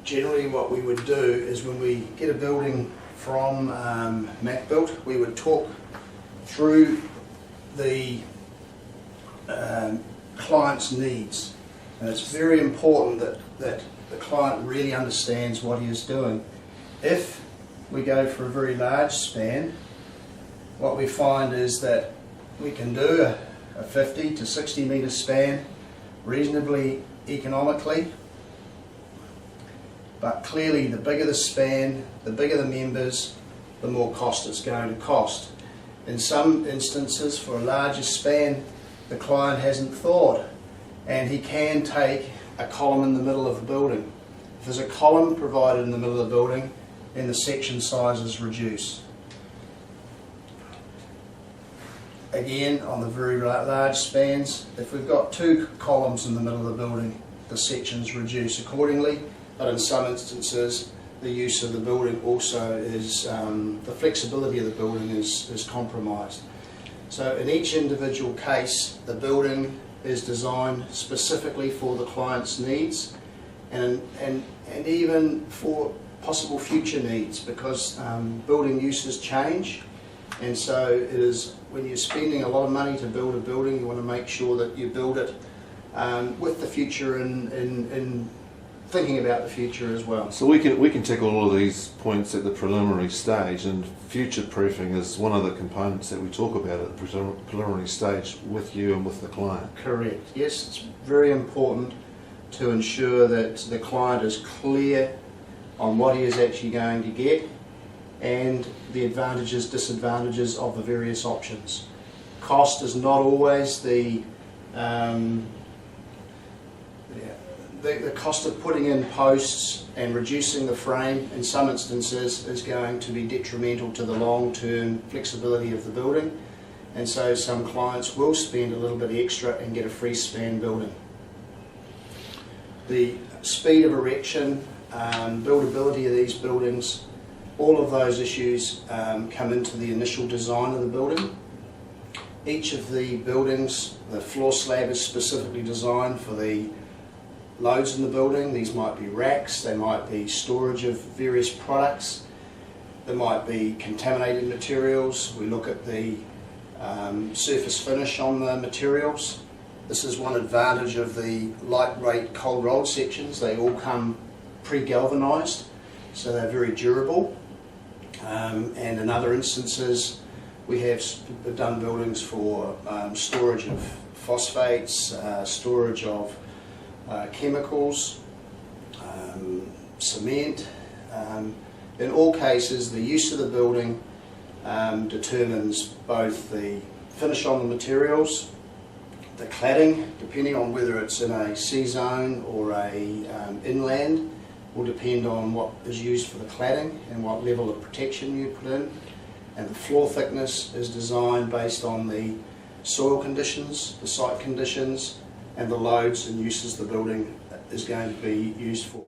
generally what we would do is when we get a building from Macbuilt, we would talk through the client's needs. And it's very important that the client really understands what he is doing. If we go for a very large span, what we find is that we can do a 50 to 60 metre span reasonably economically, but clearly the bigger the span, the bigger the members, the more cost it's going to cost. In some instances, for a larger span, the client hasn't thought, and he can take a column in the middle of the building. If there's a column provided in the middle of the building, then the section sizes reduce. Again, on the very large spans, if we've got 2 columns in the middle of the building, the sections reduce accordingly, but in some instances the use of the building also is, the flexibility of the building is compromised. So in each individual case, the building is designed specifically for the client's needs and even for possible future needs, because building uses change, and so it is, when you're spending a lot of money to build a building, you want to make sure that you build it with the future and thinking about the future as well. So we can tackle all of these points at the preliminary stage, and future proofing is one of the components that we talk about at the preliminary stage with you and with the client. Correct. Yes, it's very important to ensure that the client is clear on what he is actually going to get and the advantages, disadvantages of the various options. Cost is not always the cost of putting in posts and reducing the frame in some instances is going to be detrimental to the long-term flexibility of the building, and so some clients will spend a little bit extra and get a free span building. The speed of erection, buildability of these buildings, all of those issues come into the initial design of the building. Each of the buildings, the floor slab is specifically designed for the loads in the building. These might be racks, they might be storage of various products, there might be contaminated materials. We look at the surface finish on the materials. This is one advantage of the lightweight cold rolled sections. They all come pre-galvanised, so they're very durable. And in other instances, we have done buildings for storage of phosphates, storage of chemicals, cement. In all cases, the use of the building determines both the finish on the materials, the cladding, depending on whether it's in a sea zone or a inland, will depend on what is used for the cladding and what level of protection you put in. And the floor thickness is designed based on the soil conditions, the site conditions, and the loads and uses the building is going to be used for.